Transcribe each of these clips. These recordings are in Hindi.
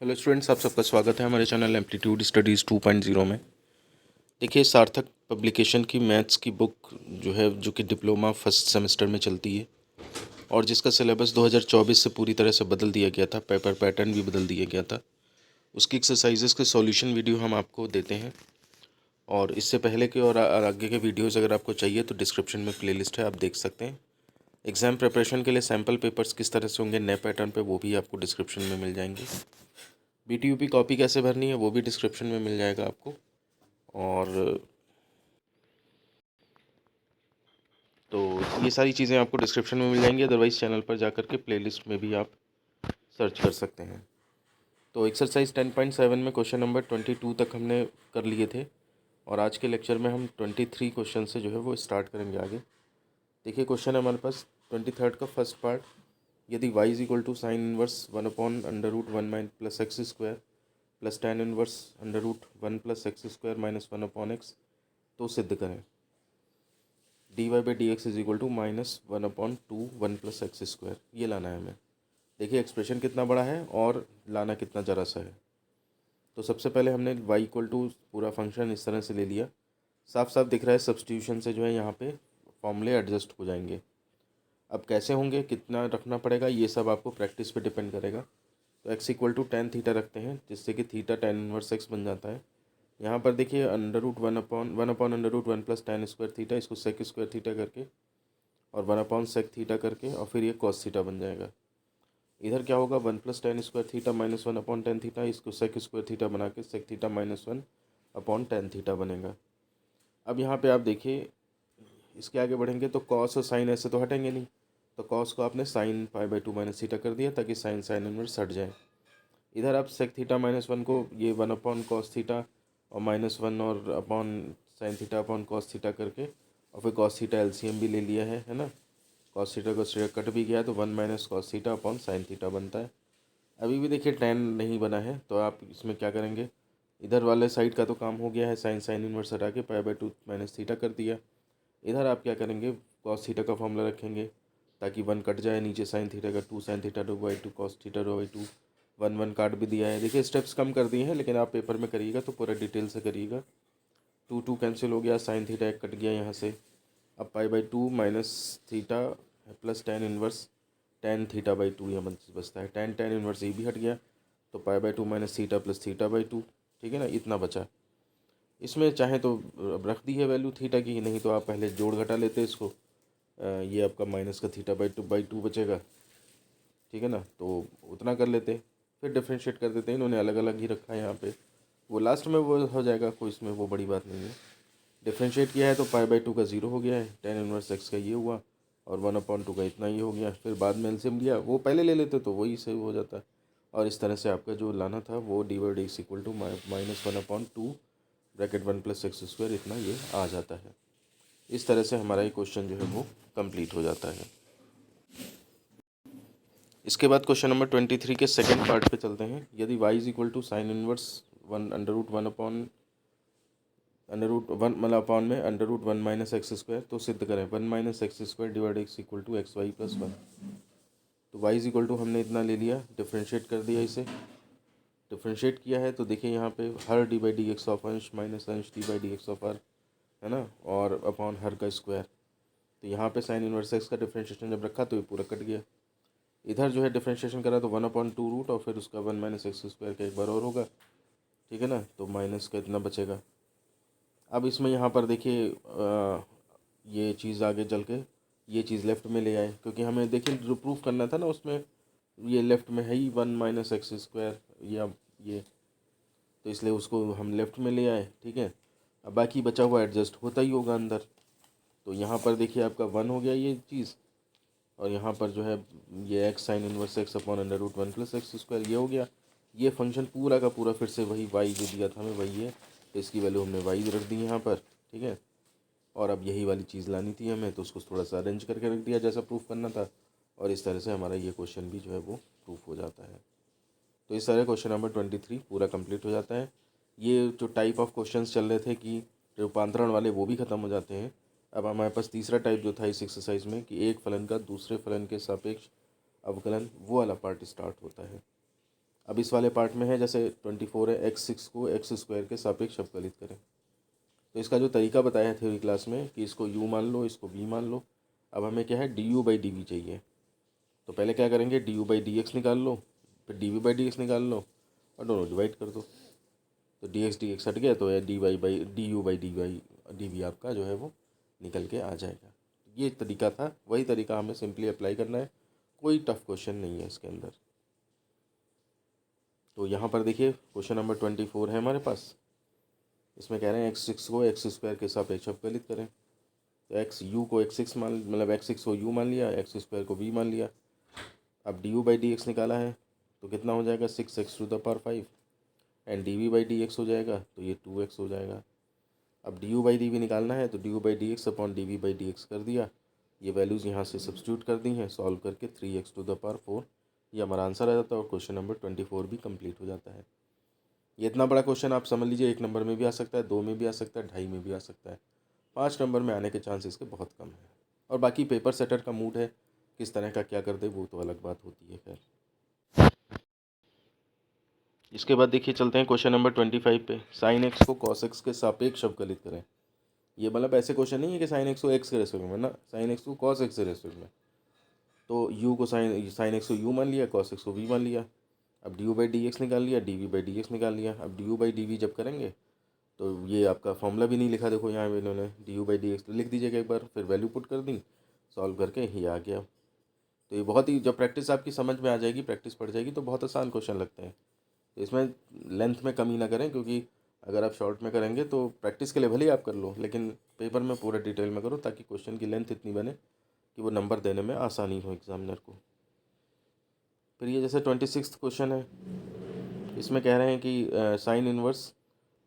हेलो स्टूडेंट्स, आप सबका स्वागत है हमारे चैनल एम्पलीट्यूड स्टडीज़ 2.0 में। देखिए, सार्थक पब्लिकेशन की मैथ्स की बुक जो है, जो कि डिप्लोमा फर्स्ट सेमेस्टर में चलती है और जिसका सिलेबस 2024 से पूरी तरह से बदल दिया गया था, पेपर पैटर्न भी बदल दिया गया था। उसकी एक्सरसाइजेस के सॉल्यूशन वीडियो हम आपको देते हैं और इससे पहले के और आगे के वीडियोज़ अगर आपको चाहिए तो डिस्क्रिप्शन में प्लेलिस्ट है, आप देख सकते हैं। एग्ज़ाम प्रिपरेशन के लिए सैम्पल पेपर्स किस तरह से होंगे नए पैटर्न पे, वो भी आपको डिस्क्रिप्शन में मिल जाएंगे। BTUP कॉपी कैसे भरनी है वो भी डिस्क्रिप्शन में मिल जाएगा आपको। और तो ये सारी चीज़ें आपको डिस्क्रिप्शन में मिल जाएंगी, अदरवाइज़ चैनल पर जाकर के प्लेलिस्ट में भी आप सर्च कर सकते हैं। तो एक्सरसाइज 10.7 में क्वेश्चन नंबर 22 तक हमने कर लिए थे और आज के लेक्चर में हम 23 क्वेश्चन से जो है वो स्टार्ट करेंगे आगे। देखिए, क्वेश्चन है हमारे पास 23 का फर्स्ट पार्ट। यदि y is equal to sine inverse 1/√1 plus x square plus tan inverse √1 plus x square minus 1/x, तो सिद्ध करें। dy/dx is equal to -1/2 1 plus x square, ये लाना है हमें। देखिए, एक्सप्रेशन कितना बड़ा है और लाना कितना ज़रा सा है। तो सबसे पहले हमने y इक्वल टू पूरा फंक्शन इस तरह से ले लिया। साफ साफ दिख रहा है सब्स्टिट्यूशन से जो है यहाँ पे फॉर्मूले एडजस्ट हो जाएंगे। अब कैसे होंगे, कितना रखना पड़ेगा, ये सब आपको प्रैक्टिस पे डिपेंड करेगा। तो x equal to tan theta रखते हैं, जिससे कि थीटा tan इनवर्स x बन जाता है। यहाँ पर देखिए √1 प्लस tan स्क्वायर थीटा, इसको सेक स्क्वायर थीटा करके और 1/sec थीटा करके और फिर ये cos थीटा बन जाएगा। इधर क्या होगा, 1 plus tan square theta minus 1/tan theta, इसको सेक स्क्वायर थीटा बना के sec theta minus 1/tan theta बनेगा। अब यहाँ पे आप देखिए, इसके आगे बढ़ेंगे तो cos और साइन ऐसे तो हटेंगे नहीं, तो cos को आपने sin π/2 माइनस थीटा कर दिया ताकि साइन इनवर्स हट जाए। इधर आप सेक थीटा माइनस 1 को ये 1/cos थीटा और -1 और upon sine theta upon cos theta करके और फिर कॉस थीटा एलसीएम भी ले लिया है ना। कॉस थीटा को कट भी गया तो 1 - cos theta upon sine theta बनता है। अभी भी देखिए tan नहीं बना है, तो आप इसमें क्या करेंगे, इधर वाले साइड का तो काम हो गया है, साइन इनवर्स हटा के π/2 माइनस थीटा कर दिया। इधर आप क्या करेंगे, कॉस थीटा का फॉर्मूला रखेंगे ताकि 1 कट जाए, नीचे साइन थीटा का 2 sin थीटा /2 cos थीटा /2 1 काट भी दिया है। देखिए, स्टेप्स कम कर दिए हैं, लेकिन आप पेपर में करिएगा तो पूरा डिटेल से करिएगा। 2 कैंसिल हो गया, साइन थीटा एक कट गया यहाँ से। अब π/2 minus theta plus tan inverse tan θ/2 यहाँ बचता है। tan इनवर्स ये भी हट गया, तो π/2 माइनस थीटा प्लस θ/2, ठीक है ना, इतना बचा। इसमें चाहे तो अब रख दी है वैल्यू थीटा की, नहीं तो आप पहले जोड़ घटा लेते इसको। ये आपका माइनस का θ/2 बचेगा, ठीक है ना, तो उतना कर लेते, फिर डिफ्रेंशिएट कर देते हैं। इन्होंने अलग अलग ही रखा है यहाँ पे, वो लास्ट में वो हो जाएगा, कोई इसमें वो बड़ी बात नहीं है। डिफ्रेंशिएट किया है तो π/2 का 0 हो गया है, tan इनवर्स x का ये हुआ और 1/2 का इतना ही हो गया। फिर बाद में एलसीएम लिया, वो पहले ले लेते तो वही सही हो जाता। और इस तरह से आपका जो लाना था वो dy/dx equal to -1/2 bracket 1 plus x square, इतना ये आ जाता है। इस तरह से हमारा ये क्वेश्चन जो है वो कंप्लीट हो जाता है। इसके बाद क्वेश्चन नंबर 23 के सेकंड पार्ट पे चलते हैं। यदि y is equal to sine inverse 1 √1 मतलब अपॉन में √1 माइनस एक्स स्क्वायर, तो सिद्ध करें 1 minus x square divide x equal to x y plus 1। तो y इज इक्वल टू हमने इतना ले लिया, डिफ्रेंशिएट कर दिया, इसे डिफ्रेंशिएट किया है तो देखिए यहाँ पे हर d/dx ऑफ अंश माइनस अंश d/dx ऑफ हर, है ना, और अपॉन हर का स्क्वायर। तो यहाँ पे साइन इनवर्स एक्स का डिफ्रेंशिएशन जब रखा तो ये पूरा कट गया। इधर जो है डिफ्रेंशिएशन करा तो 1/2 रूट और फिर उसका 1 माइनस एक्स स्क्वायर का एक बार और होगा, ठीक है ना, तो माइनस का इतना बचेगा। अब इसमें यहाँ पर देखिए ये चीज़ आगे चल के ये चीज़ लेफ़्ट में ले आए, क्योंकि हमें देखिए जो प्रूफ करना था ना उसमें ये लेफ़्ट में है ही 1 माइनस एक्स स्क्वायर या ये, तो इसलिए उसको हम लेफ़्ट में ले आए, ठीक है। अब बाकी बचा हुआ एडजस्ट होता ही होगा अंदर। तो यहाँ पर देखिए आपका 1 हो गया ये चीज़, और यहाँ पर जो है ये x sine inverse x upon √1 plus x square ये हो गया। ये फंक्शन पूरा का पूरा फिर से वही वाई जो दिया था हमें वही है, तो इसकी वैल्यू हमने वाई रख दी यहाँ पर, ठीक है। और अब यही वाली चीज़ लानी थी हमें, तो उसको थोड़ा सा अरेंज करके रख दिया जैसा प्रूफ करना था, और इस तरह से हमारा ये क्वेश्चन भी जो है वो प्रूफ हो जाता है। तो इस तरह क्वेश्चन नंबर 23 पूरा कंप्लीट हो जाता है। ये जो टाइप ऑफ क्वेश्चंस चल रहे थे कि रूपांतरण वाले, वो भी ख़त्म हो जाते हैं। अब हमारे पास तीसरा टाइप जो था इस एक्सरसाइज में कि एक फलन का दूसरे फलन के सापेक्ष अवकलन, वो वाला पार्ट स्टार्ट होता है। अब इस वाले पार्ट में है जैसे 24 है, x6 को x स्क्वायर के सापेक्ष अवकलित करें। तो इसका जो तरीका बताया है थ्योरी क्लास में कि इसको u मान लो, इसको v मान लो। अब हमें क्या है du/dv चाहिए। तो पहले क्या करेंगे du/dx निकाल लो, फिर dv/dx निकाल लो और दोनों डिवाइड कर दो। तो dx हट गया तो du/dv आपका जो है वो निकल के आ जाएगा। ये तरीका था, वही तरीका हमें सिंपली अप्लाई करना है, कोई टफ क्वेश्चन नहीं है इसके अंदर। तो यहाँ पर देखिए क्वेश्चन नंबर 24 है हमारे पास। इसमें कह रहे हैं x6 को x स्क्वायर के सापेक्ष अवकलित करें। तो u को x6 मान, मतलब x6 को u मान लिया, x स्क्वायर को v मान लिया। अब du/dx निकाला है तो कितना हो जाएगा 6x⁵ एंड dv/dx हो जाएगा तो ये 2x हो जाएगा। अब du/dv निकालना है तो du/dx अपॉन dv/dx कर दिया। ये वैल्यूज़ यहाँ से सब्स्टिट्यूट कर दी हैं, सॉल्व करके 3x⁴ ये हमारा आंसर आ जाता है और क्वेश्चन नंबर 24 भी कंप्लीट हो जाता है। ये इतना बड़ा क्वेश्चन आप समझ लीजिए 1 नंबर में भी आ सकता है, 2 में भी आ सकता है, 2.5 में भी आ सकता है। 5 नंबर में आने के चांस इसके बहुत कम है। और बाकी पेपर सेटर का मूड है, किस तरह का क्या कर दे वो तो अलग बात होती है। खैर इसके बाद देखिए चलते हैं क्वेश्चन नंबर 25 पे। साइन एक्स को कॉस एक्स के सापेक्ष अवकलित करें। ये मतलब ऐसे क्वेश्चन नहीं है कि साइन एक्स को एक्स के रेस्पेक्ट में ना, साइन एक्स को कॉस एक्स के रेस्पेक्ट में। तो यू को साइन एक्स को यू मान लिया, कॉस एक्स को वी मान लिया। अब du/dx निकाल लिया, dv/dx निकाल लिया। अब du/dv जब करेंगे तो ये आपका फॉर्मूला भी नहीं लिखा, देखो यहाँ पे इन्होंने du/dx तो लिख दीजिएगा एक बार, फिर वैल्यू पुट कर दी, सॉल्व करके ये आ गया। तो ये बहुत ही, जब प्रैक्टिस आपकी समझ में आ जाएगी, प्रैक्टिस पड़ जाएगी तो बहुत आसान क्वेश्चन लगते हैं। तो इसमें लेंथ में कमी ना करें, क्योंकि अगर आप शॉर्ट में करेंगे तो प्रैक्टिस के लिए भले ही आप कर लो, लेकिन पेपर में पूरा डिटेल में करो ताकि क्वेश्चन की लेंथ इतनी बने कि वो नंबर देने में आसानी हो एग्जामिनर को। फिर ये जैसे 26 क्वेश्चन है, इसमें कह रहे हैं कि sine inverse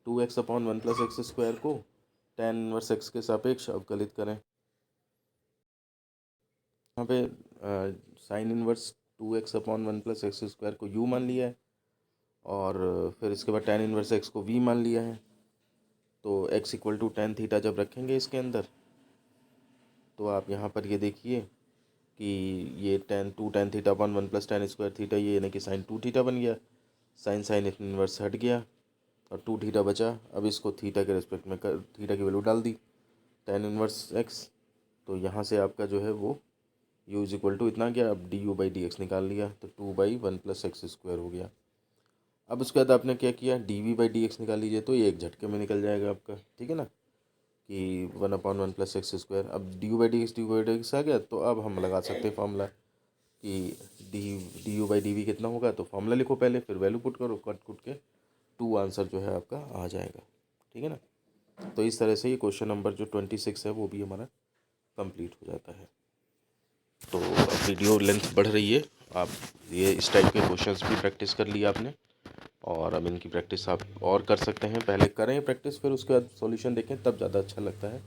2x upon 1 + x square को tan इनवर्स x के सापेक्ष अवकलित करें। यहाँ पे sine inverse 2x upon 1 + x square को u मान लिया है और फिर इसके बाद tan इनवर्स x को v मान लिया है। तो x = tan थीटा जब रखेंगे इसके अंदर तो आप यहाँ पर ये देखिए कि ये tan theta upon 1 + tan square theta, ये यानी कि sin 2 थीटा बन गया। साइन इनवर्स हट गया और 2 थीटा बचा। अब इसको थीटा के रेस्पेक्ट में थीटा की वैल्यू डाल दी, tan इनवर्स x। तो यहाँ से आपका जो है वो u = इतना गया। अब du/dx निकाल लिया तो 2/1 + x स्क्वायर हो गया। अब उसके बाद आपने क्या किया dv/dx निकाल लीजिए, तो ये एक झटके में निकल जाएगा आपका, ठीक है ना, कि 1/1 + x स्क्वायर। अब du/dx आ गया तो अब हम लगा सकते हैं फार्मूला कि du/dv कितना होगा। तो फार्मूला लिखो पहले, फिर वैल्यू पुट करो, कट कुट के 2 आंसर जो है आपका आ जाएगा, ठीक है ना। तो इस तरह से ये क्वेश्चन नंबर जो 26 है वो भी हमारा कंप्लीट हो जाता है। तो अब वीडियो लेंथ बढ़ रही है, आप ये इस टाइप के क्वेश्चंस भी प्रैक्टिस कर लिया आपने और अब इनकी प्रैक्टिस आप और कर सकते हैं। पहले करें प्रैक्टिस, फिर उसके बाद सॉल्यूशन देखें, तब ज़्यादा अच्छा लगता है।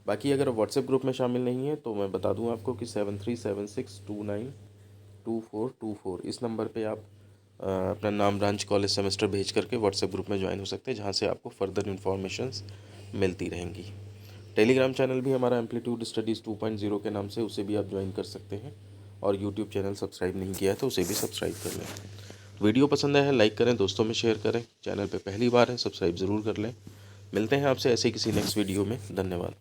बाकी अगर व्हाट्सएप ग्रुप में शामिल नहीं है तो मैं बता दूं आपको कि 7376292424 इस नंबर पे आप अपना नाम, ब्रांच, कॉलेज, सेमेस्टर भेज करके व्हाट्सएप ग्रुप में ज्वाइन हो सकते हैं, जहाँ से आपको फर्दर इन्फॉर्मेशंस मिलती रहेंगी। टेलीग्राम चैनल भी हमारा एम्पलीट्यूड स्टडीज़ 2.0 के नाम से, उसे भी आप ज्वाइन कर सकते हैं। और यूट्यूब चैनल सब्सक्राइब नहीं किया है तो उसे भी सब्सक्राइब कर लें। वीडियो पसंद आया है लाइक करें, दोस्तों में शेयर करें। चैनल पे पहली बार है सब्सक्राइब ज़रूर कर लें। मिलते हैं आपसे ऐसे किसी नेक्स्ट वीडियो में। धन्यवाद।